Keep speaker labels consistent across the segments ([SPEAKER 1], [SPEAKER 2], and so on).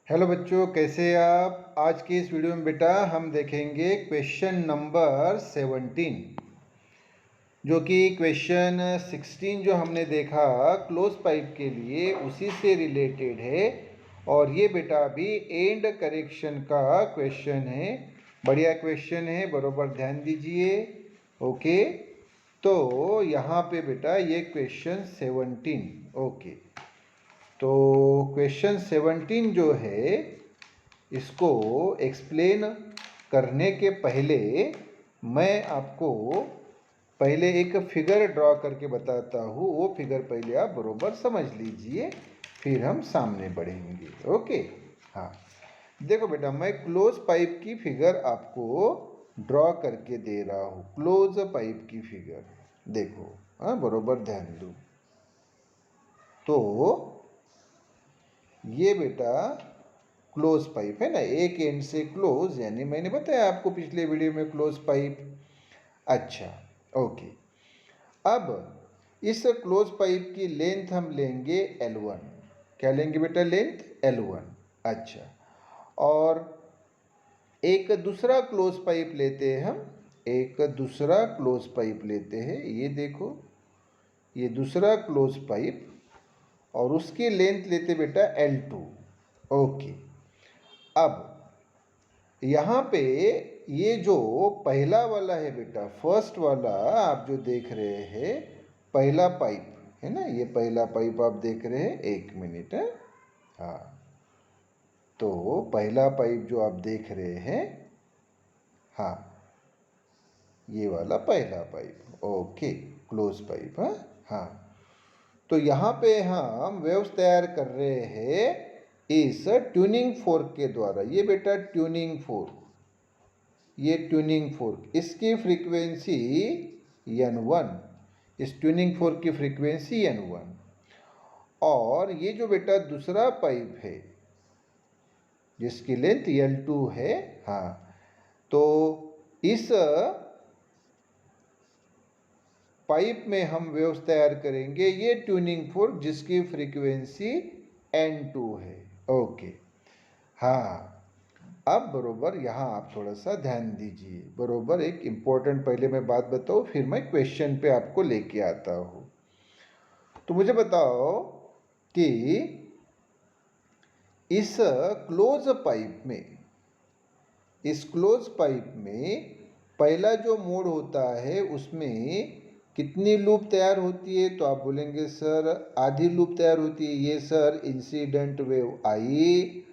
[SPEAKER 1] Hello बच्चों, कैसे हैं आप। आज की इस वीडियो में बेटा हम देखेंगे क्वेश्चन नंबर 17, जो कि क्वेश्चन 16 जो हमने देखा क्लोज पाइप के लिए उसी से रिलेटेड है। और ये बेटा अभी एंड करेक्शन का क्वेश्चन है। बढ़िया क्वेश्चन है, बरोबर ध्यान दीजिए। ओके, तो यहाँ पे बेटा ये क्वेश्चन 17। ओके, तो क्वेश्चन 17 जो है इसको एक्सप्लेन करने के पहले मैं आपको पहले एक फिगर ड्रॉ करके बताता हूँ। वो फिगर पहले आप बरोबर समझ लीजिए, फिर हम सामने बढ़ेंगे। ओके, हाँ, देखो बेटा, मैं क्लोज पाइप की फिगर आपको ड्रॉ करके दे रहा हूँ। क्लोज पाइप की फिगर देखो, हाँ, बरोबर ध्यान दो। तो ये बेटा क्लोज पाइप है ना, एक एंड से क्लोज, यानी मैंने बताया आपको पिछले वीडियो में क्लोज पाइप। अच्छा, ओके, अब इस क्लोज पाइप की लेंथ हम लेंगे L1। क्या लेंगे बेटा? Length L1। अच्छा, और एक दूसरा क्लोज पाइप लेते हैं हम, एक दूसरा क्लोज पाइप लेते हैं। ये देखो, ये दूसरा क्लोज पाइप, और उसकी लेंथ लेते बेटा L2। ओके, अब यहाँ पे ये जो पहला वाला है बेटा, फर्स्ट वाला आप जो देख रहे हैं, पहला पाइप है ना, ये पहला पाइप आप देख रहे हैं। एक मिनट है, हाँ, तो पहला पाइप जो आप देख रहे हैं, हाँ, ये वाला पहला पाइप। ओके, क्लोज पाइप, हाँ हाँ। तो यहाँ पे हम वेव्स तैयार कर रहे हैं इस ट्यूनिंग फोर्क के द्वारा। ये बेटा ट्यूनिंग फोर्क, ये ट्यूनिंग फोर्क, इसकी फ्रीक्वेंसी N1, इस ट्यूनिंग फोर्क की फ्रीक्वेंसी N1। और ये जो बेटा दूसरा पाइप है जिसकी लेंथ L2 है, हाँ, तो इस पाइप में हम वेव्स तैयार करेंगे ये ट्यूनिंग फोर्क जिसकी फ्रीक्वेंसी N2 है। ओके, हाँ, अब बरोबर यहाँ आप थोड़ा सा ध्यान दीजिए। बरोबर एक इम्पोर्टेंट पहले मैं बात बताऊँ, फिर मैं क्वेश्चन पे आपको लेके आता हूँ। तो मुझे बताओ कि इस क्लोज पाइप में, इस क्लोज पाइप में पहला जो मोड होता है उसमें कितनी लूप तैयार होती है? तो आप बोलेंगे सर आधी लूप तैयार होती है। ये सर इंसिडेंट वेव आई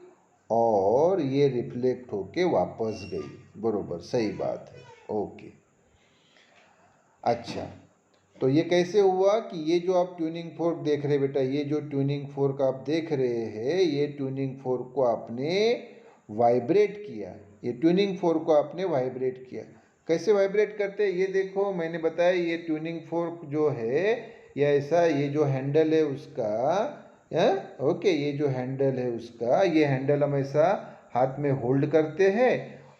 [SPEAKER 1] और ये रिफ्लेक्ट होके वापस गई। बरोबर, सही बात है। ओके, अच्छा, तो ये कैसे हुआ कि ये जो आप ट्यूनिंग फोर्क देख रहे बेटा, ये जो ट्यूनिंग फोर्क आप देख रहे हैं, ये ट्यूनिंग फोर्क को आपने वाइब्रेट किया। ये ट्यूनिंग फोर्क को आपने वाइब्रेट किया। कैसे वाइब्रेट करते हैं ये देखो, मैंने बताया ये ट्यूनिंग फोर्क जो है या ऐसा, ये जो हैंडल है उसका, ओके, ये जो हैंडल है उसका, ये हैंडल हम ऐसा हाथ में होल्ड करते हैं,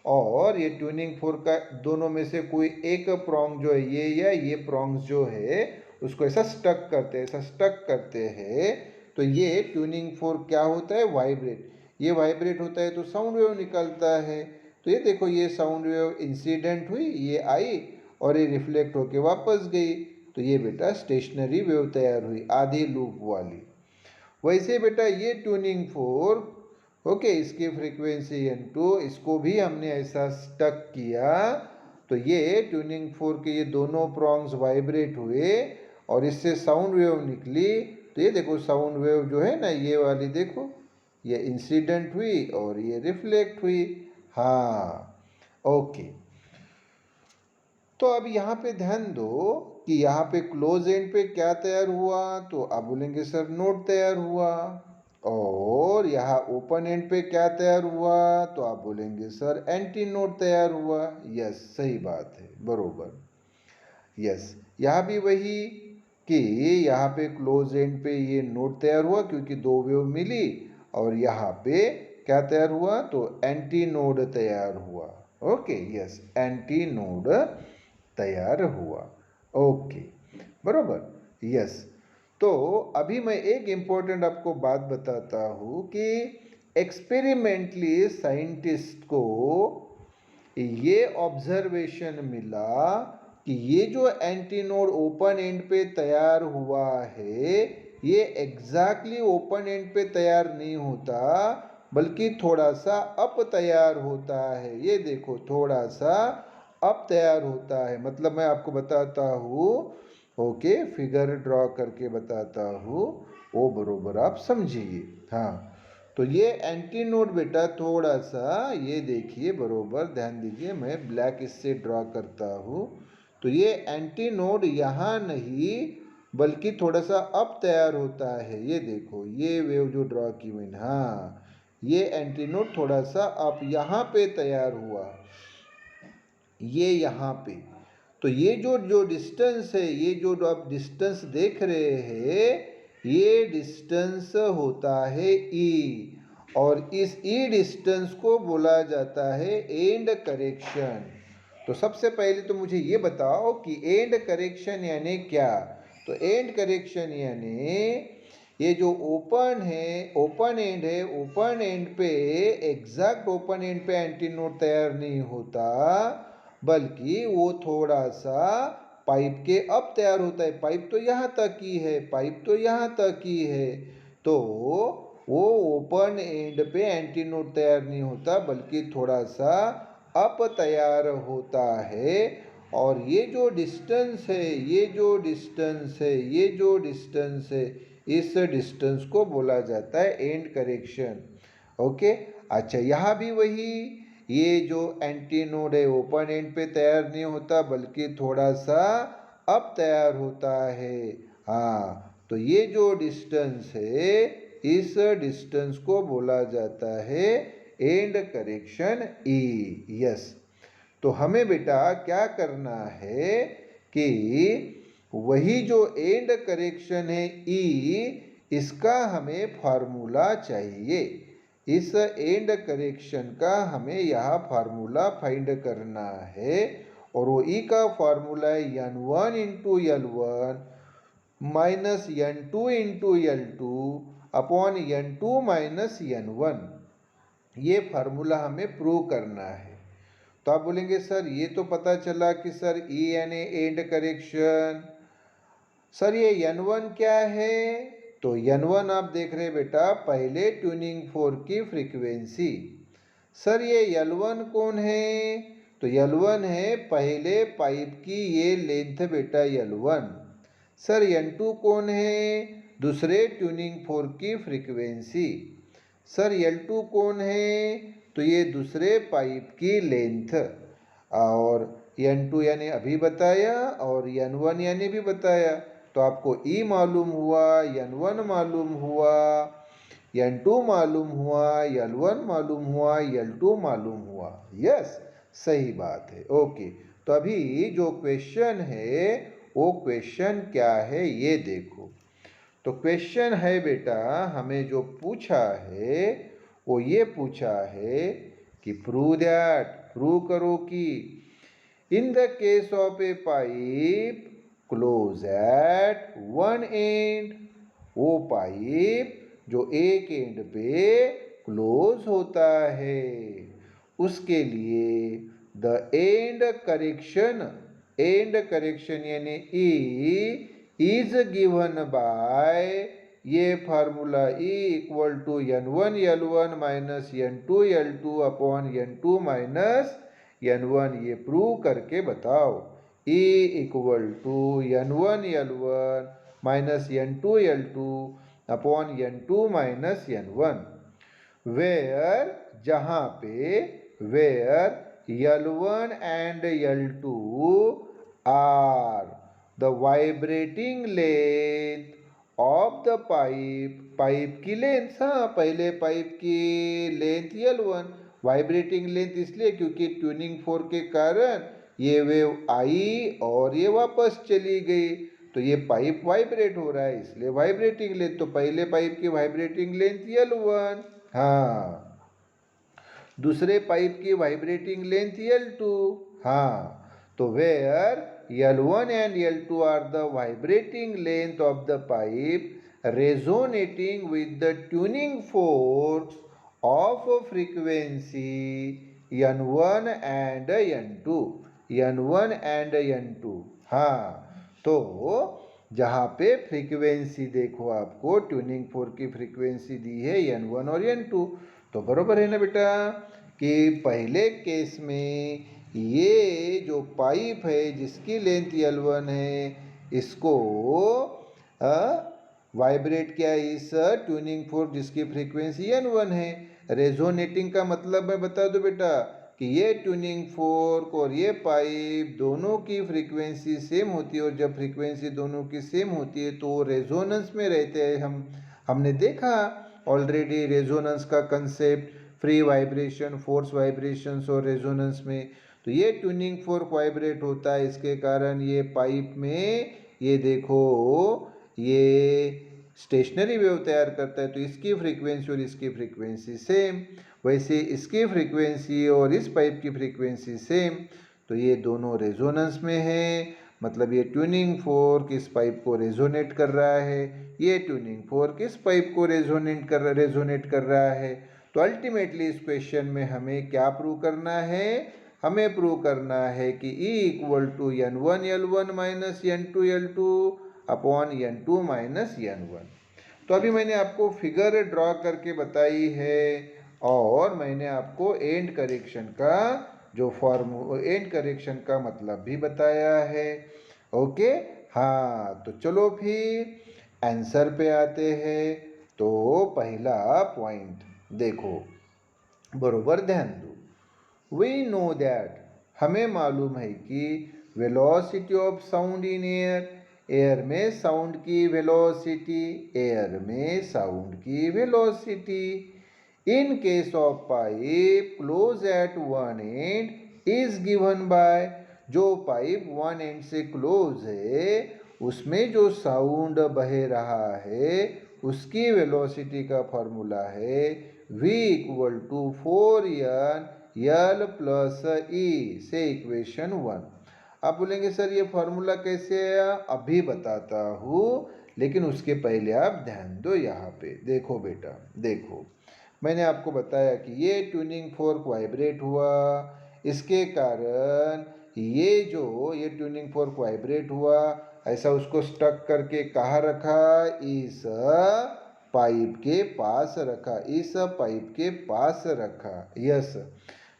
[SPEAKER 1] और ये ट्यूनिंग फोर्क का दोनों में से कोई एक प्रॉन्ग जो है, ये या ये प्रॉन्ग्स जो है उसको ऐसा स्टक करते हैं, ऐसा स्टक करते हैं। तो ये ट्यूनिंग फोर्क क्या होता है? वाइब्रेट। ये वाइब्रेट होता है तो साउंड वेव निकलता है। तो ये देखो, ये साउंड वेव इंसिडेंट हुई, ये आई और ये रिफ्लेक्ट होके वापस गई। तो ये बेटा स्टेशनरी वेव तैयार हुई, आधी लूप वाली। वैसे बेटा ये ट्यूनिंग फोर्क, ओके, इसकी फ्रीक्वेंसी N2, इसको भी हमने ऐसा स्टक किया। तो ये ट्यूनिंग फोर्क के ये दोनों प्रॉन्ग्स वाइब्रेट हुए और इससे साउंड वेव निकली। तो ये देखो साउंड वेव जो है ना, ये वाली देखो, ये इंसिडेंट हुई और ये रिफ्लेक्ट हुई। हाँ, ओके, तो अब यहाँ पे ध्यान दो कि यहाँ पे क्लोज एंड पे क्या तैयार हुआ? तो आप बोलेंगे सर नोड तैयार हुआ। और यहाँ ओपन एंड पे क्या तैयार हुआ? तो आप बोलेंगे सर एंटी नोड तैयार हुआ। यस, सही बात है, बरोबर। यस, यहाँ भी वही कि यहाँ पे क्लोज एंड पे ये नोड तैयार हुआ क्योंकि दो वेव मिली, और यहाँ पे क्या तैयार हुआ? तो एंटी नोड तैयार हुआ। ओके, यस, एंटी नोड तैयार हुआ। ओके, बरोबर, यस। तो अभी मैं एक इम्पोर्टेंट आपको बात बताता हूँ कि एक्सपेरिमेंटली साइंटिस्ट को ये ऑब्जर्वेशन मिला कि ये जो एंटीनोड ओपन एंड पे तैयार हुआ है ये एग्जैक्टली ओपन एंड पे तैयार नहीं होता, बल्कि थोड़ा सा अप तैयार होता है। ये देखो थोड़ा सा अप तैयार होता है। मतलब मैं आपको बताता हूँ, ओके, फिगर ड्रॉ करके बताता हूँ, वो बरोबर आप समझिए। हाँ, तो ये एंटीनोड बेटा थोड़ा सा, ये देखिए बरोबर ध्यान दीजिए, मैं ब्लैक इससे ड्रॉ करता हूँ। तो ये एंटीनोड यहाँ नहीं बल्कि थोड़ा सा अप तैयार होता है। ये देखो ये वेव जो ड्रॉ की मैंने, हाँ, ये एंटीनोड थोड़ा सा अप यहाँ पे तैयार हुआ, ये यहाँ पे। तो ये जो जो डिस्टेंस है, ये जो आप डिस्टेंस देख रहे हैं, ये डिस्टेंस होता है ई, और इस ई डिस्टेंस को बोला जाता है एंड करेक्शन। तो सबसे पहले तो मुझे ये बताओ कि एंड करेक्शन यानी क्या। तो एंड करेक्शन यानी ये जो ओपन है, ओपन एंड है, ओपन एंड पे एग्जैक्ट ओपन एंड पे एंटीनोड तैयार नहीं होता, बल्कि वो थोड़ा सा पाइप के अब तैयार होता है। पाइप तो यहाँ तक ही है, पाइप तो यहाँ तक ही है, तो वो ओपन एंड पे एंटीनोड तैयार नहीं होता, बल्कि थोड़ा सा अप तैयार होता है। और ये जो डिस्टेंस है, ये जो डिस्टेंस है, ये जो डिस्टेंस है, इस डिस्टेंस को बोला जाता है एंड करेक्शन। ओके, अच्छा, यहाँ भी वही, ये जो एंटीनोड है ओपन एंड पे तैयार नहीं होता, बल्कि थोड़ा सा अप तैयार होता है। हाँ, तो ये जो डिस्टेंस है, इस डिस्टेंस को बोला जाता है एंड करेक्शन ई। यस, तो हमें बेटा क्या करना है कि वही जो एंड करेक्शन है ई, इसका हमें फार्मूला चाहिए। इस एंड करेक्शन का हमें यहाँ फार्मूला फाइंड करना है, और वो ई का फार्मूला है n1 into L1 minus n2 into L2 upon n2 minus n1। ये फार्मूला हमें प्रूव करना है। तो आप बोलेंगे सर ये तो पता चला कि सर ई यानी एंड करेक्शन, सर ये n1 क्या है। तो n1 आप देख रहे बेटा पहले ट्यूनिंग फोर्क की फ्रीक्वेंसी। सर ये L1 कौन है। तो L1 है पहले पाइप की ये लेंथ बेटा L1। सर n2 कौन है, दूसरे ट्यूनिंग फोर्क की फ्रीक्वेंसी। सर L2 कौन है, तो ये दूसरे पाइप की लेंथ। और n2 यानी अभी बताया, और n1 यानी भी बताया। तो आपको E मालूम हुआ, n1 मालूम हुआ, n2 मालूम हुआ, L1 मालूम हुआ, L2 मालूम हुआ। यस, सही बात है। ओके, तो अभी जो क्वेश्चन है वो क्वेश्चन क्या है ये देखो। तो क्वेश्चन है बेटा, हमें जो पूछा है वो ये पूछा है कि प्रूव दैट, प्रूव करो कि in the case of a pipe close at one end, वो पाइप जो एक एंड पे क्लोज होता है, उसके लिए the end correction, end correction यानी ई इज गिवन बाय, ये formula E equal to n1 L1 minus n2 L2 upon n2 minus n1। ये प्रूव करके बताओ। E equal to n1 L1 minus n2 L2 upon n2 minus n1, where, जहाँ पे, where L1 and L2 are the vibrating length of the pipe, pipe की length. हाँ, पहले pipe की length L1, vibrating length इसलिए क्योंकि tuning fork के कारण ये वेव आई और ये वापस चली गई, तो ये पाइप वाइब्रेट हो रहा है, इसलिए वाइब्रेटिंग लेंथ। तो पहले पाइप की वाइब्रेटिंग लेंथ L1, हाँ, दूसरे पाइप की वाइब्रेटिंग लेंथ L2, हाँ। तो where L1 and L2 are the vibrating length of the pipe resonating with the tuning forks of frequency n1 and n2, n1 and n2। हाँ, तो जहाँ पे frequency देखो, आपको ट्यूनिंग फोर्क की फ्रीक्वेंसी दी है n1 और n2, तो बरोबर है ना बेटा कि पहले केस में ये जो पाइप है जिसकी लेंथ L1 है, इसको वाइब्रेट किया इस ट्यूनिंग फोर्क जिसकी फ्रीक्वेंसी n1 है। रेजोनेटिंग का मतलब मैं बता दूं बेटा कि ये ट्यूनिंग फोर्क और ये पाइप दोनों की फ्रीक्वेंसी सेम होती है, और जब फ्रीक्वेंसी दोनों की सेम होती है तो रेजोनेंस में रहते हैं। हमने देखा ऑलरेडी रेजोनेंस का concept, free vibration, force vibrations और रेजोनेंस में। तो ये ट्यूनिंग फोर्क वाइब्रेट होता है, इसके कारण ये पाइप में ये देखो ये स्टेशनरी वेव तैयार करता है, तो इसकी फ्रीक्वेंसी और इसकी फ्रीक्वेंसी सेम। वैसे इसकी फ्रीक्वेंसी और इस पाइप की फ्रीक्वेंसी सेम, तो ये दोनों रेजोनेंस में है, मतलब ये ट्यूनिंग फोर्क इस पाइप को रेजोनेट कर रहा है, ये ट्यूनिंग फोर्क इस पाइप को रेजोनेट कर रहा है। तो अल्टीमेटली इस क्वेश्चन में हमें क्या प्रूव करना है? हमें प्रूव करना है कि E equal to n1 L1 minus n2 L2 upon n2 minus n1। तो अभी मैंने आपको फिगर ड्रॉ करके बताई है, और मैंने आपको एंड करेक्शन का जो एंड करेक्शन का मतलब भी बताया है। ओके, हाँ, तो चलो फिर आंसर पे आते हैं। तो पहला पॉइंट देखो, बरोबर ध्यान दो। वी नो दैट, हमें मालूम है कि velocity of sound in air, air में साउंड की वेलोसिटी, एयर में साउंड की velocity in case of pipe close at one and is given bye, जो पाइप वन एंड से क्लोज है उसमें जो साउंड बह रहा है उसकी वेलोसिटी का फॉर्मूला है v equal to 4n L plus E से इक्वेशन 1। आप बोलेंगे सर ये फॉर्मूला कैसे आया? अभी बताता हूँ, लेकिन उसके पहले आप ध्यान दो। यहाँ पे देखो बेटा, देखो मैंने आपको बताया कि ये ट्यूनिंग फोर्क वाइब्रेट हुआ, इसके कारण ये ट्यूनिंग फोर्क वाइब्रेट हुआ, ऐसा उसको स्टक करके कहाँ रखा? इस पाइप के पास रखा, इस पाइप के पास रखा। यस,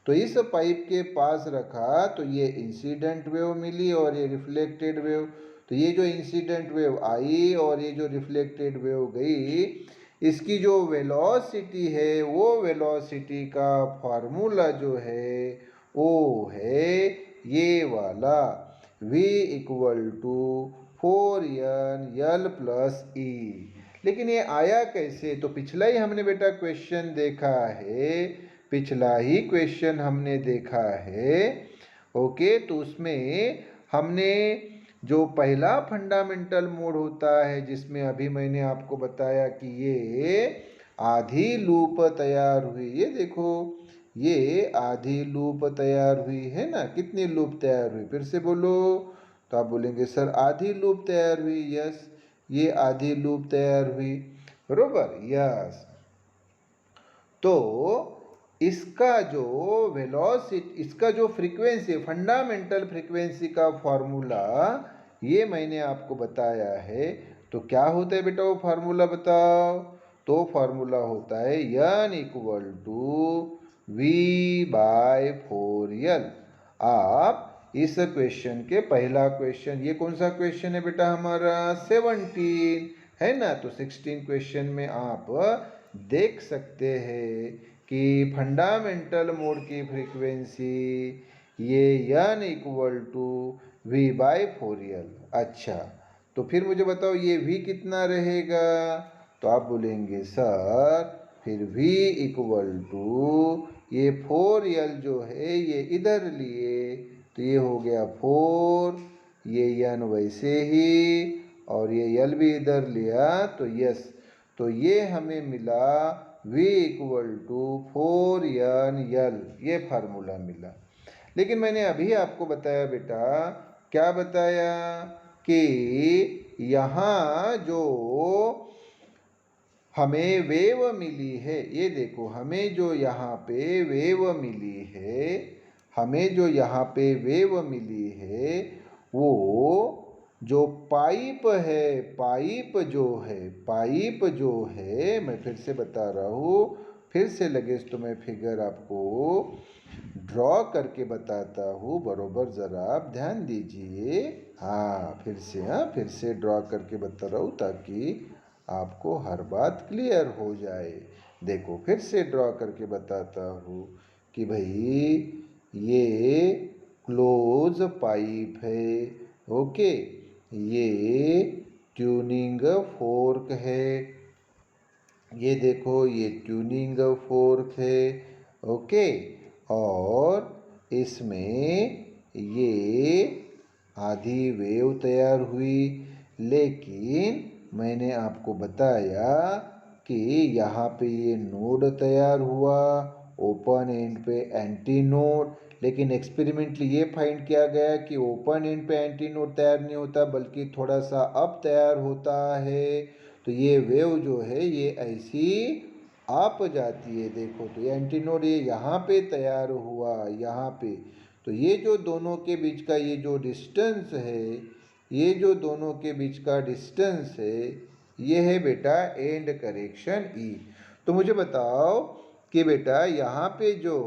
[SPEAKER 1] तो इस पाइप के पास रखा तो ये इंसिडेंट वेव मिली और ये रिफ्लेक्टेड वेव। तो ये जो इंसिडेंट वेव आई और ये जो रिफ्लेक्टेड वेव गई, इसकी जो वेलोसिटी है वो वेलोसिटी का फार्मूला जो है वो है ये वाला v equal to 4n L plus E। लेकिन ये आया कैसे? तो पिछला ही हमने बेटा क्वेश्चन देखा है, पिछला ही क्वेश्चन हमने देखा है। ओके, तो उसमें हमने जो पहला फंडामेंटल मोड होता है, जिसमें अभी मैंने आपको बताया कि ये आधी लूप तैयार हुई, ये देखो ये आधी लूप तैयार हुई है ना। कितनी लूप तैयार हुई? फिर से बोलो। तो आप बोलेंगे सर आधी लूप तैयार हुई। यस, ये आधी लूप तैयार हुई, बरोबर। यस, तो इसका जो वेलोसिटी, इसका जो फ्रीक्वेंसी, फंडामेंटल फ्रीक्वेंसी का फॉर्मूला ये मैंने आपको बताया है। तो क्या होता है बेटा वो फार्मूला बताओ? तो फार्मूला होता है n equal to v by 4l। आप इस क्वेश्चन के पहला क्वेश्चन, ये कौन सा क्वेश्चन है बेटा हमारा? 17 है ना। तो 16 क्वेश्चन में आप देख सकते हैं कि फंडामेंटल मोड की फ्रीक्वेंसी ये n equal to v by 4l। अच्छा, तो फिर मुझे बताओ ये v कितना रहेगा? तो आप बोलेंगे सर फिर v इक्वल टू ये 4l जो है ये इधर लिए, तो ये हो गया 4, ये n वैसे ही, और ये l भी इधर लिया तो यस, तो ये हमें मिला v equal to 4n L, ये फार्मूला मिला। लेकिन मैंने अभी आपको बताया बेटा, क्या बताया कि यहाँ जो हमें वेव मिली है, ये देखो हमें जो यहाँ पे वेव मिली है, हमें जो यहाँ पे वेव मिली है वो जो पाइप है, पाइप जो है, मैं फिर से बता रहा हूँ, फिर से लगे तो मैं फिगर आपको ड्रॉ करके बताता हूँ, बरोबर ज़रा आप ध्यान दीजिए। हाँ फिर से ड्रॉ करके बता रहा हूँ ताकि आपको हर बात क्लियर हो जाए। देखो फिर से ड्रॉ करके बताता हूँ कि भाई ये क्लोज पाइप है, ओके, ये ट्यूनिंग फोर्क है, ये देखो ये ट्यूनिंग फोर्क है, ओके, और इसमें ये आधी वेव तैयार हुई, लेकिन मैंने आपको बताया कि यहाँ पे ये नोड तैयार हुआ, ओपन एंड पे एंटी नोड, लेकिन एक्सपेरिमेंटली ये फाइंड किया गया कि ओपन एंड पे एंटी नोड तैयार नहीं होता बल्कि थोड़ा सा अप तैयार होता है। तो ये वेव जो है ये ऐसी आप जाती है, देखो तो ये एंटी नोड ये यहाँ पे तैयार हुआ, यहाँ पे, तो ये जो दोनों के बीच का ये जो डिस्टेंस है, ये जो दोनों के बीच का डिस्टेंस है, ये है बेटा एंड करेक्शन ई। तो मुझे बताओ कि बेटा यहाँ पे जो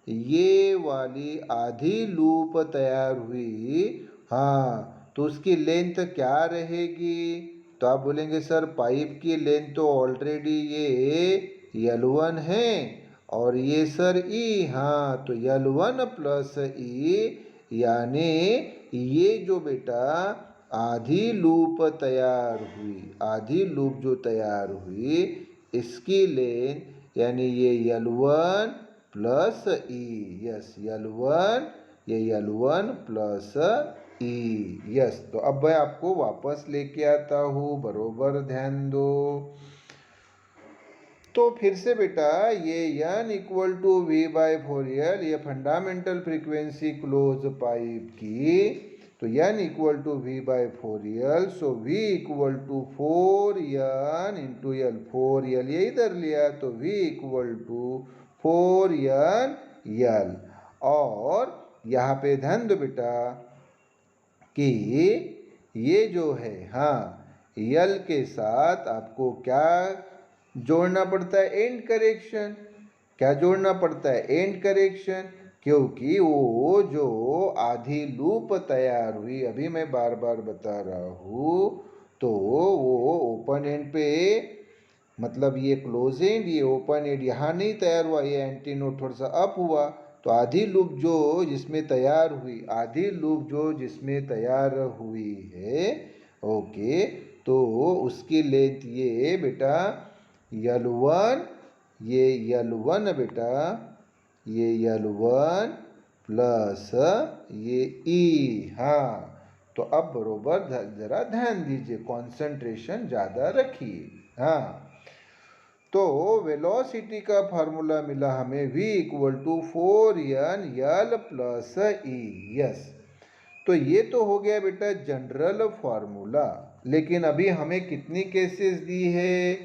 [SPEAKER 1] ये वाली आधी लूप तैयार हुई, हाँ, तो उसकी लेंथ क्या रहेगी? तो आप बोलेंगे सर पाइप की लेंथ तो ऑलरेडी ये L1 है और ये सर ई, हाँ, तो L1 प्लस ई, यानी ये जो बेटा आधी लूप तैयार हुई, आधी लूप जो तैयार हुई, इसकी लेंथ यानी ये L1 plus E, yes L1, ये L1 प्लस ई, यस। तो अब मैं आपको वापस लेके आता हूँ, बरोबर ध्यान दो। तो फिर से बेटा ये n इक्वल टू V/4L, ये फंडामेंटल फ्रीक्वेंसी क्लोज पाइप की, तो n equal to V/4L, so V equal to 4n into L, 4L ये इधर लिया तो V इक्वल टू 4nL, और यहाँ पे ध्यान दो बेटा कि ये जो है, हाँ, L के साथ आपको क्या जोड़ना पड़ता है? And correction. क्या जोड़ना पड़ता है? एंड करेक्शन, क्योंकि वो जो आधी लूप तैयार हुई, अभी मैं बार बार बता रहा हूँ, तो वो ओपन एंड पे, मतलब ये क्लोज एंड, ये ओपन एंड यहाँ नहीं तैयार हुआ, ये एंटी नोड थोड़ा सा अप हुआ, तो आधी लूप जो जिसमें तैयार हुई, आधी लूप जो जिसमें तैयार हुई है, ओके, तो उसकी लेंथ ये बेटा L1, ये L1 बेटा, ये L1 प्लस ये E, हाँ, तो अब बरोबर जरा ध्यान दीजिए, कंसंट्रेशन ज़्यादा रखिए, हाँ। तो वेलोसिटी का फार्मूला मिला हमें V equal to 4nL plus E, yes. तो ये तो हो गया बेटा जनरल फार्मूला, लेकिन अभी हमें कितनी केसेस दी है?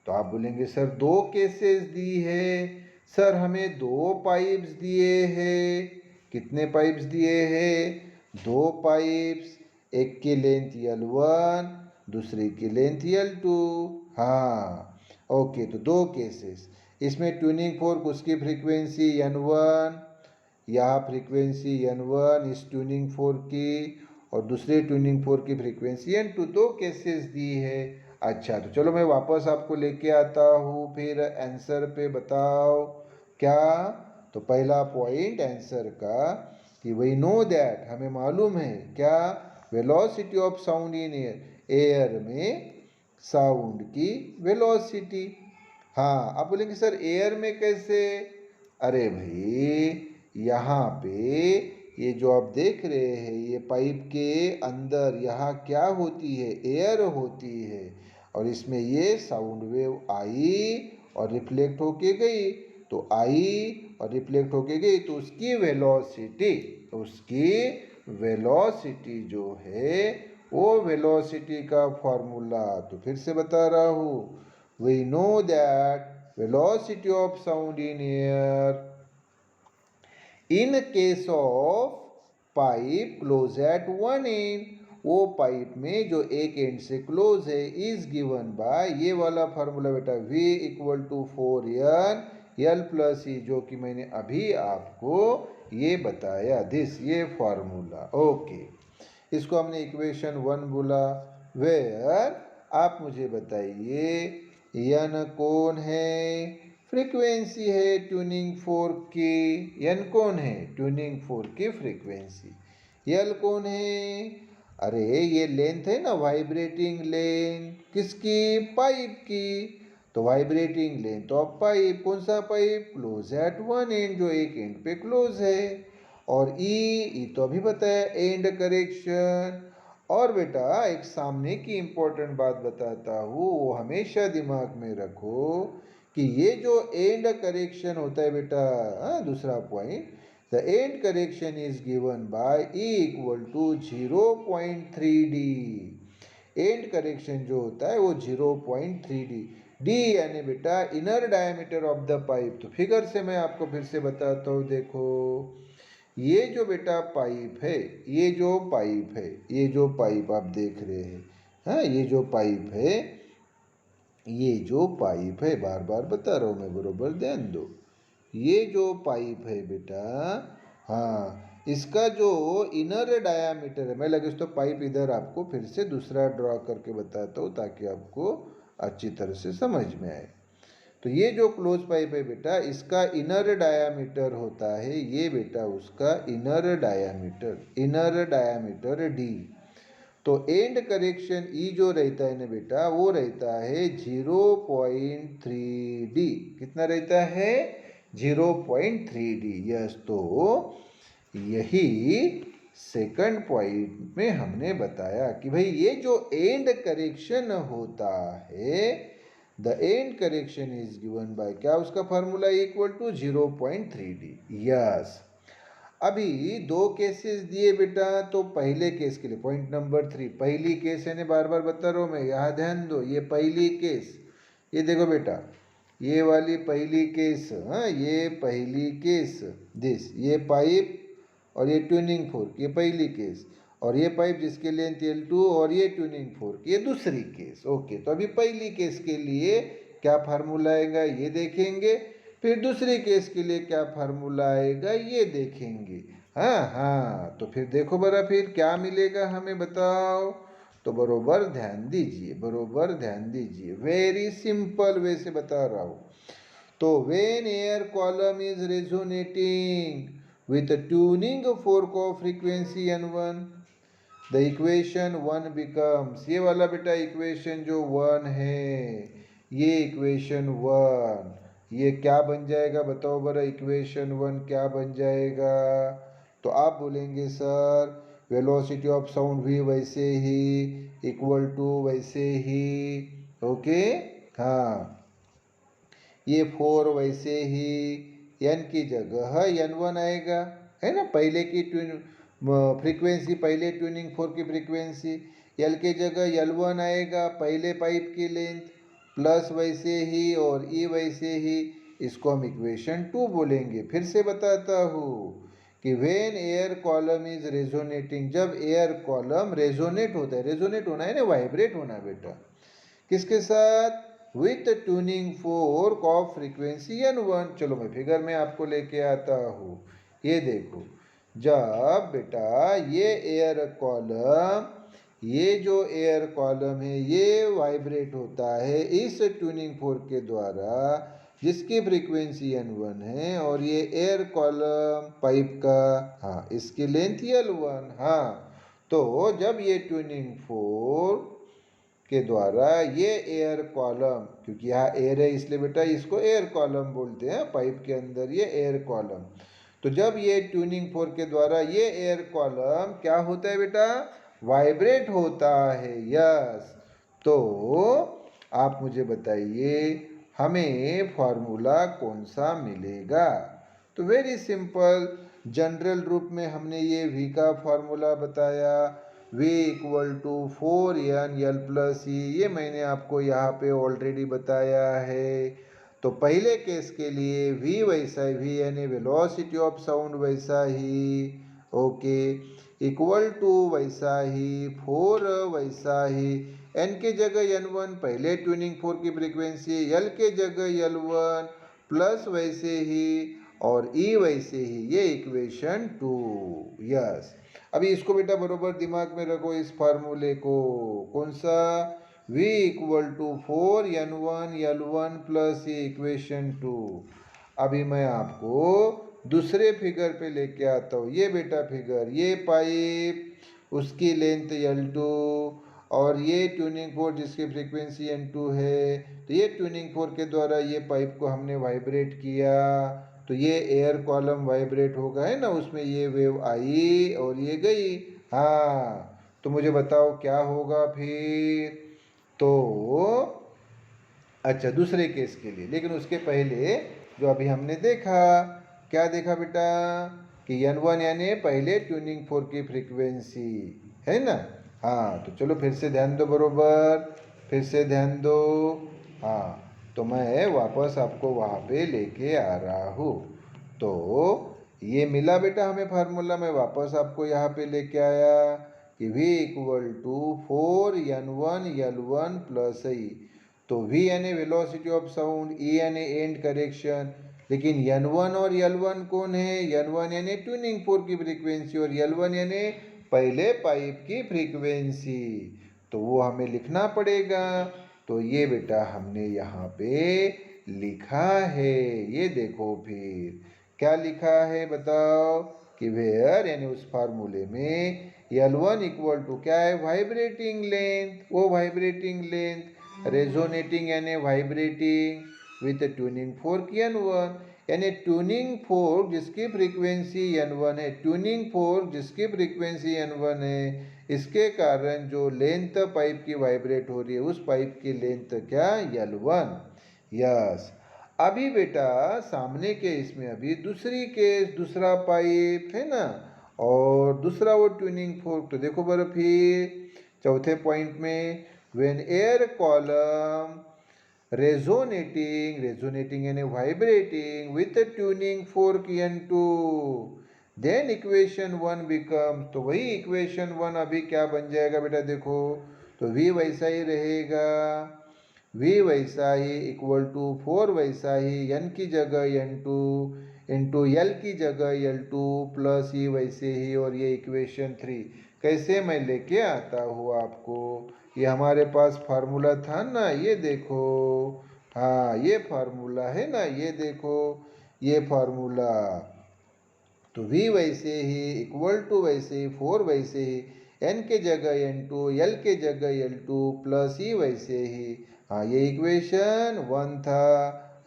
[SPEAKER 1] तो आप बोलेंगे सर 2 केसेस दी है। सर हमें 2 पाइप्स दिए हैं। कितने पाइप्स दिए हैं? 2 पाइप्स, एक की लेंथ L1, दूसरी की लेंथ L2, हाँ, ओके, तो 2 केसेस। इसमें ट्यूनिंग फोर्क उसकी फ्रीक्वेंसी N1, यहाँ फ्रीक्वेंसी N1 इस ट्यूनिंग फोर्क की, और दूसरे ट्यूनिंग फोर्क की फ्रीक्वेंसी N2, 2 केसेस दी है। अच्छा, तो चलो मैं वापस आपको लेके आता हूँ, फिर आंसर पे बताओ क्या। तो पहला पॉइंट आंसर का कि वी नो दैट, हमें मालूम है क्या, velocity of sound in air, air में साउंड की वेलोसिटी। हाँ, आप बोलेंगे सर एयर में कैसे? अरे भाई यहाँ पे ये जो आप देख रहे हैं, ये पाइप के अंदर यहाँ क्या होती है? एयर होती है, और इसमें ये साउंड वेव आई और रिफ्लेक्ट होके गई, तो आई और रिफ्लेक्ट होके गई, तो उसकी वेलोसिटी जो है वो वेलोसिटी का फॉर्मूला, तो फिर से बता रहा हूँ, we know that velocity of sound in air in case of pipe close at one end, वो पाइप में जो एक एंड से क्लोज है इज गिवन बाय ये वाला फार्मूला बेटा V equal to 4n L plus E, जो कि मैंने अभी आपको ये बताया, दिस ये फार्मूला। ओके, इसको हमने इक्वेशन 1 बोला। वेयर आप मुझे बताइए n कौन है? फ्रीक्वेंसी है ट्यूनिंग फोर्क की। n कौन है? ट्यूनिंग फोर्क की फ्रीक्वेंसी। L कौन है? अरे ये लेंथ है ना, वाइब्रेटिंग लेंथ किसकी? पाइप की। तो वाइब्रेटिंग लेंथ ऑफ पाइप, कौन सा pipe? Close at one and, जो एक एंड पे क्लोज है। और ई तो अभी बताया, एंड करेक्शन। और बेटा एक सामने की इंपॉर्टेंट बात बताता हूँ, वो हमेशा दिमाग में रखो कि ये जो एंड करेक्शन होता है बेटा, दूसरा point, the end correction is given by E equal to 0.3d। End correction जो होता है वो 0.3d, डी यानी बेटा inner diameter of the pipe. तो फिगर से मैं आपको फिर से बताता हूँ, देखो ये जो बेटा पाइप है, ये जो पाइप है, ये जो पाइप आप देख रहे हैं, हाँ ये जो पाइप है, ये जो पाइप है, बार बार बता रहा हूँ मैं, बरोबर ध्यान दो। ये जो पाइप है बेटा, हाँ इसका जो इनर डायामीटर है, मैं लगे तो पाइप इधर आपको फिर से दूसरा ड्रॉ करके बताता हूँ ताकि आपको अच्छी तरह से समझ में आए। तो ये जो क्लोज पाइप है बेटा, इसका इनर डायामीटर होता है ये बेटा, उसका इनर डायामीटर डी। तो एंड करेक्शन ई जो रहता है ना बेटा, वो रहता है 0.3d। कितना रहता है? 0.3d। यस, तो यही सेकंड पॉइंट में हमने बताया कि भाई ये जो एंड करेक्शन होता है, the end correction is given bye क्या? उसका formula equal to 0.3d। Yes, अभी दो केसेस दिए बेटा। तो पहले केस के लिए पॉइंट नंबर 3, पहली केस है, बार बार बता रहा हूँ मैं, यहाँ ध्यान दो। ये पहली केस, ये देखो बेटा, ये वाली पहली केस, हाँ ये पहली केस, दिस ये पाइप और ये ट्यूनिंग फोर्क, ये पहली केस। और ये पाइप जिसके लेंथ L2 और ये ट्यूनिंग फोर्क, ये दूसरी केस। ओके, तो अभी पहली केस के लिए क्या फार्मूला आएगा ये देखेंगे, फिर दूसरी केस के लिए क्या फार्मूला आएगा ये देखेंगे। हाँ, तो फिर देखो बरा, फिर क्या मिलेगा हमें बताओ। तो बरोबर ध्यान दीजिए, बरोबर ध्यान दीजिए, वेरी सिंपल वे से बता रहा हूँ। तो when air column is resonating with tuning fork of frequency n1, the equation 1 becomes, ये वाला बेटा इक्वेशन जो 1 है, ये इक्वेशन 1, ये क्या बन जाएगा बताओ बरा? इक्वेशन 1 क्या बन जाएगा? तो आप बोलेंगे सर वेलोसिटी ऑफ साउंड भी वैसे ही इक्वल टू वैसे ही, ओके, हाँ ये 4 वैसे ही, n की जगह n1 आएगा, है ना, पहले की फ्रीक्वेंसी, पहले ट्यूनिंग फोर्क की फ्रीक्वेंसी। L की जगह L1 आएगा, पहले पाइप की लेंथ, प्लस वैसे ही और E वैसे ही। इसको हम इक्वेशन 2 बोलेंगे। फिर से बताता हूँ कि when air column is resonating, जब एयर कॉलम रेजोनेट होता है, रेजोनेट होना है ना, वाइब्रेट होना बेटा, किसके साथ? With tuning fork of frequency n1। चलो मैं फिगर में आपको लेके आता हूँ, ये देखो, जब बेटा ये एयर कॉलम, ये जो एयर कॉलम है ये वाइब्रेट होता है इस ट्यूनिंग फोर्क के द्वारा जिसकी फ्रीक्वेंसी n1 है, और ये एयर कॉलम पाइप का, हाँ इसकी लेंथ L1। हाँ, तो जब ये ट्यूनिंग फोर्क के द्वारा ये एयर कॉलम, क्योंकि यहाँ एयर है इसलिए बेटा इसको एयर कॉलम बोलते हैं, पाइप के अंदर ये एयर कॉलम। तो जब ये ट्यूनिंग फोर्क के द्वारा ये एयर कॉलम क्या होता है बेटा? वाइब्रेट होता है। यस, तो आप मुझे बताइए हमें फॉर्मूला कौन सा मिलेगा? तो वेरी सिंपल, जनरल रूप में हमने ये V का फॉर्मूला बताया, V equal to 4n L plus E, ये मैंने आपको यहाँ पे ऑलरेडी बताया है। तो पहले केस के लिए V वैसा ही, V यानी वेलोसिटी ऑफ साउंड वैसा ही, ओके, इक्वल टू वैसा ही, 4 वैसा ही, n के जगह n1 पहले ट्यूनिंग फोर्क की फ्रीक्वेंसी, L के जगह L1 प्लस वैसे ही और E वैसे ही, ये इक्वेशन 2। यस, अभी इसको बेटा बरोबर दिमाग में रखो इस फार्मूले को, कौन सा, V equal to 4n1 L1 plus ये इक्वेशन 2। अभी मैं आपको दूसरे फिगर पे लेके आता हूँ। ये बेटा फिगर, ये पाइप उसकी लेंथ L2 और ये ट्यूनिंग फोर्क जिसकी फ्रीक्वेंसी N2 है। तो ये ट्यूनिंग फोर्क के द्वारा ये पाइप को हमने वाइब्रेट किया, तो ये एयर कॉलम वाइब्रेट होगा, है ना, उसमें ये वेव आई और ये गई। हाँ, तो मुझे बताओ क्या होगा फिर। तो अच्छा, दूसरे केस के लिए, लेकिन उसके पहले जो अभी हमने देखा, क्या देखा बेटा, कि n1 यानी पहले ट्यूनिंग फोर्क की फ्रीक्वेंसी, है ना। हाँ, तो चलो फिर से ध्यान दो बरोबर, फिर से ध्यान दो। हाँ, तो मैं वापस आपको वहाँ पे लेके आ रहा हूँ। तो ये मिला बेटा हमें फार्मूला, मैं वापस आपको यहाँ पे लेके आया कि V equal to 4n1 L1 plus E. तो V यानी वेलोसिटी ऑफ साउंड, E यानी एंड करेक्शन, लेकिन n1 और L1 कौन है, n1 यानी ट्यूनिंग फोर्क की फ्रीक्वेंसी और L1 यानी पहले पाइप की फ्रीक्वेंसी, तो वो हमें लिखना पड़ेगा। तो ये बेटा हमने यहाँ पे लिखा है, ये देखो फिर क्या लिखा है बताओ, कि वेयर यानी उस फार्मूले में L1 इक्वल टू क्या है, वाइब्रेटिंग लेंथ, वो वाइब्रेटिंग लेंथ, रेजोनेटिंग यानी vibrating with tuning fork N1, यानी ट्यूनिंग फोर्क जिसकी फ्रीक्वेंसी N1 है, ट्यूनिंग फोर्क जिसकी फ्रीक्वेंसी N1 है, इसके कारण जो लेंथ पाइप की वाइब्रेट हो रही है उस पाइप की लेंथ क्या, L1। यस, अभी बेटा सामने के इसमें अभी दूसरी केस, दूसरा पाइप है ना, और दूसरा वो ट्यूनिंग फोर्क। तो देखो बरं फिर चौथे पॉइंट में, when air column resonating, resonating यानी vibrating with tuning fork N2, then equation 1 become, तो वही इक्वेशन 1 अभी क्या बन जाएगा बेटा, देखो, तो V वैसा ही रहेगा, V वैसा ही इक्वल टू 4 वैसा ही, N की जगह N2 इंटू L की जगह L2 प्लस E वैसे ही, और ये इक्वेशन 3 कैसे मैं लेके आता हूँ आपको, ये हमारे पास फार्मूला था ना, ये देखो, हाँ ये फार्मूला है ना, ये देखो ये फार्मूला। तो V वैसे ही इक्वल टू वैसे ही 4 वैसे ही, N के जगह N2 L के जगह L2 प्लस E वैसे ही। हाँ, ये इक्वेशन 1 था।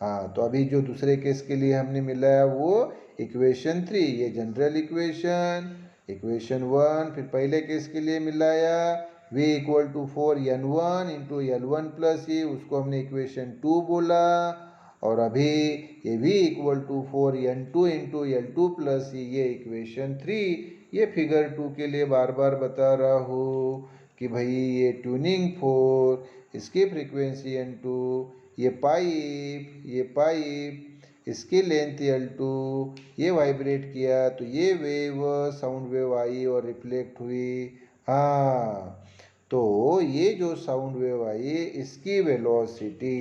[SPEAKER 1] हाँ, तो अभी जो दूसरे केस के लिए हमने मिलाया वो इक्वेशन 3, ये जनरल इक्वेशन, इक्वेशन 1, फिर पहले केस के लिए मिलाया V equal to 4n1 into L1 plus E, उसको हमने इक्वेशन 2 बोला, और अभी ये V equal to 4n2 into L2 plus E, ये इक्वेशन 3। ये फिगर 2 के लिए बार बार बता रहा हूँ कि भाई ये ट्यूनिंग फोर्क, इसकी फ्रीक्वेंसी N2, ये पाइप इसकी लेंथ L2, ये वाइब्रेट किया तो ये वेव साउंड वेव आई और रिफ्लेक्ट हुई। हाँ, तो ये जो साउंड वेव आई इसकी वेलोसिटी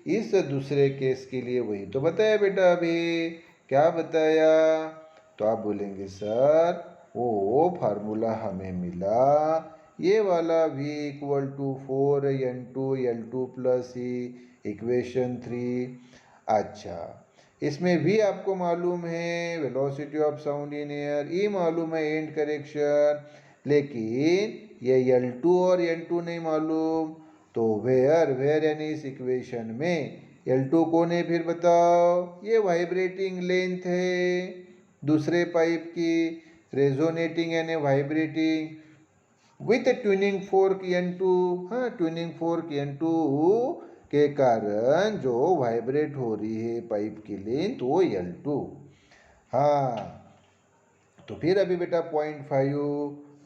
[SPEAKER 1] इस दूसरे केस के लिए वही तो बताया बेटा, अभी क्या बताया, तो आप बोलेंगे सर वो फार्मूला हमें मिला ये वाला V equal to 4n2 L2 plus E, equation 3। अच्छा, इसमें V आपको मालूम है velocity of sound in air, E मालूम है एंड करेक्शन, लेकिन ये L2 और N2 नहीं मालूम। तो वेयर यानी इस इक्वेशन में L2 कौन है फिर बताओ, ये वाइब्रेटिंग लेंथ है दूसरे पाइप की, रेजोनेटिंग यानी vibrating with tuning fork N2। हाँ, ट्यूनिंग फोर्क N2 के कारण जो वाइब्रेट हो रही है पाइप की लेंथ वो L2। हाँ, तो फिर अभी बेटा पॉइंट 5,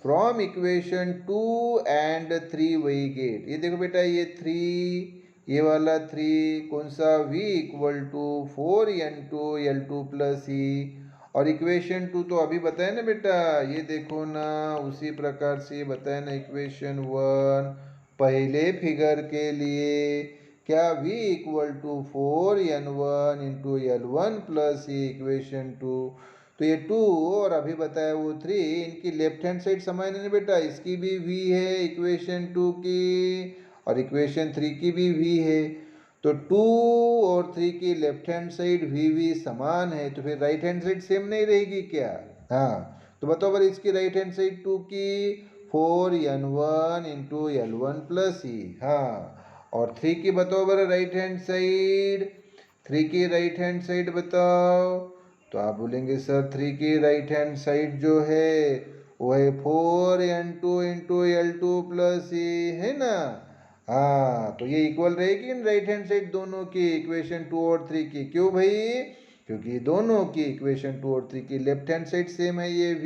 [SPEAKER 1] फ्रॉम इक्वेशन 2 एंड 3 वही गेट। ये देखो बेटा, ये 3, ये वाला 3 कौन सा, v equal to 4n2l2 plus E. और इक्वेशन 2 तो अभी बताया ना बेटा, ये देखो ना, उसी प्रकार से बताया ना इक्वेशन 1 पहले फिगर के लिए, क्या v equal to 4n1 into l1 plus E equation 2। तो ये 2 और अभी बताया वो 3, इनकी लेफ्ट हैंड साइड समान है ना बेटा, इसकी भी v है इक्वेशन 2 की, और इक्वेशन 3 की भी v है। तो 2 और 3 की लेफ्ट हैंड साइड v समान है, तो फिर राइट हैंड साइड सेम नहीं रहेगी क्या? हाँ, तो बताओ अगर इसकी राइट हैंड साइड 2 की 4n1 इंटू l1 प्लस ई। हाँ, और 3 की बताओ बर राइट हैंड साइड, 3 की राइट हैंड साइड बताओ। तो आप बोलेंगे सर 3 की राइट हैंड साइड जो है वो है 4n2 इंटू l2 प्लस ई, है ना? हाँ, तो ये इक्वल रहेगी इन राइट हैंड साइड दोनों की, इक्वेशन 2 और 3 की। क्यों भाई? क्योंकि दोनों की इक्वेशन 2 और 3 की लेफ्ट हैंड साइड सेम है, ये v।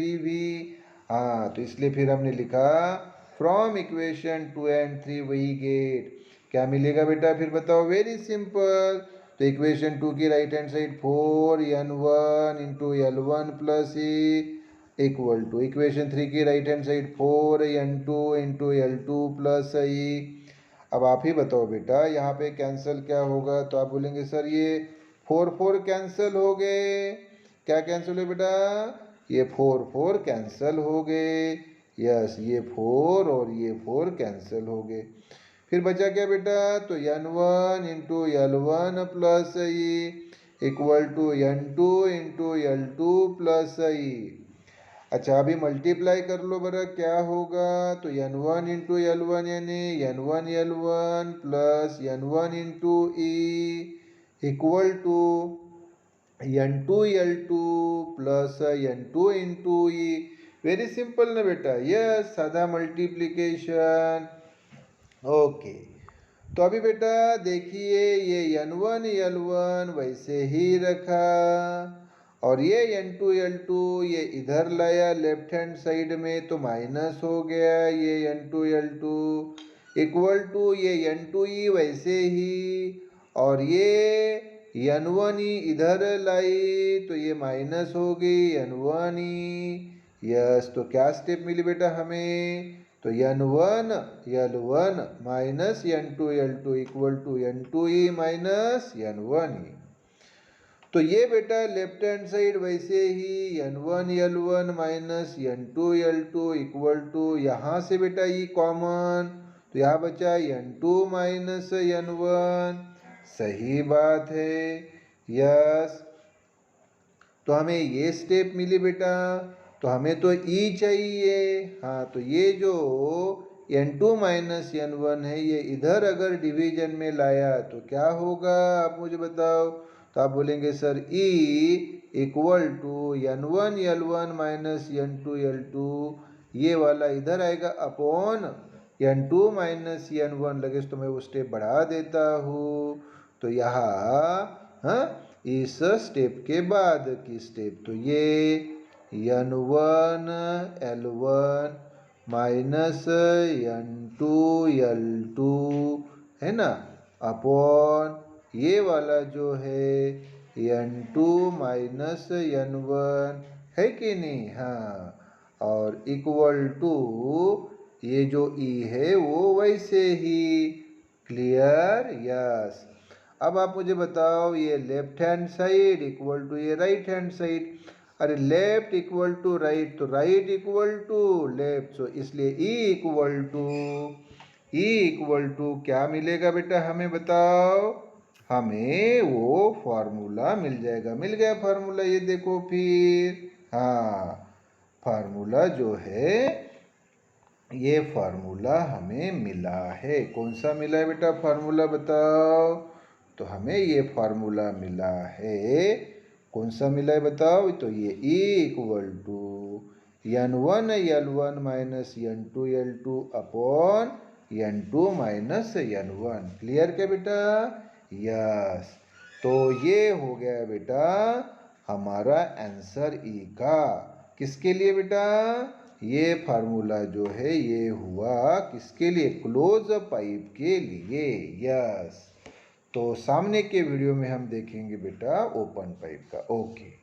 [SPEAKER 1] हाँ, तो इसलिए फिर हमने लिखा फ्रॉम इक्वेशन 2 एंड 3 वही गेट। क्या मिलेगा बेटा फिर बताओ? Very simple. तो इक्वेशन 2 की right hand side 4n1 into l1 plus E equal to equation 3 की right hand side 4n2 into l2 plus E. अब आप ही बताओ बेटा, यहाँ पे कैंसिल क्या होगा? तो आप बोलेंगे सर ये 4 कैंसिल हो गए। क्या कैंसिल हुए बेटा? ये 4 कैंसिल हो गए। यस, ये 4 और ये 4 कैंसिल हो गए। फिर बचा क्या बेटा? तो n1 into l1 plus E equal to n2 into l2 plus E. अच्छा, अभी मल्टीप्लाई कर लो बरा, क्या होगा? तो n1 इंटू l1 यानी n1 l1 plus n1 into E equal to n2 l2 plus n2 into E. Very simple ना बेटा? यस, साधा मल्टीप्लीकेशन। ओके, तो अभी बेटा देखिए, ये n1 l1 वैसे ही रखा, और ये n2 l2 ये इधर लाया लेफ्ट हैंड साइड में, तो माइनस हो गया ये n2 l2 इक्वल टू ये n2 e वैसे ही, और ये n1 e इधर लाई तो ये माइनस हो गई n1 e। यस, तो क्या स्टेप मिली बेटा हमें? तो n1 l1 minus n2 l2 equal to n2 e minus n1 e। तो ये बेटा लेफ्ट हैंड साइड वैसे ही n1 l1 minus n2 l2 equal to, यहाँ से बेटा ये कॉमन, तो यहाँ बचा n2 माइनस n1। सही बात है। यस, तो हमें ये स्टेप मिली बेटा। तो हमें तो e चाहिए। हाँ, तो ये जो n2 माइनस n1 है, ये इधर अगर डिवीजन में लाया तो क्या होगा? आप मुझे बताओ। तो आप बोलेंगे sir e equal to n1 l1 minus n2 l2, ये वाला इधर आएगा अपॉन n2 माइनस n1। लगे तो मैं वो स्टेप बढ़ा देता हूँ। तो यहाँ हाँ, इस स्टेप के बाद की स्टेप, तो ये n1 l1 minus n2 l2 है ना, अपॉन ये वाला जो है n2 माइनस n1, है कि नहीं? हाँ, और इक्वल टू ये जो e है वो वैसे ही। क्लियर? यस। अब आप मुझे बताओ, ये left hand side equal to ये राइट हैंड साइड। अरे लेफ्ट इक्वल टू राइट, तो right equal to left, so इसलिए ई इक्वल टू क्या मिलेगा बेटा हमें बताओ? हमें वो फार्मूला मिल जाएगा। मिल गया फार्मूला, ये देखो फिर। हाँ, फार्मूला जो है, ये फार्मूला हमें मिला है। कौन सा मिला है बेटा फार्मूला बताओ? तो हमें ये फार्मूला मिला है। कौन सा मिला है बताओ? तो ये E equal to n1 l1 minus n2 l2 upon n2 minus n1। Clear क्या बेटा? यस, तो ये हो गया बेटा हमारा आंसर E का। किसके लिए बेटा? ये फार्मूला जो है ये हुआ किसके लिए, क्लोज पाइप के लिए। यस, तो सामने के वीडियो में हम देखेंगे बेटा ओपन पाइप का। ओके।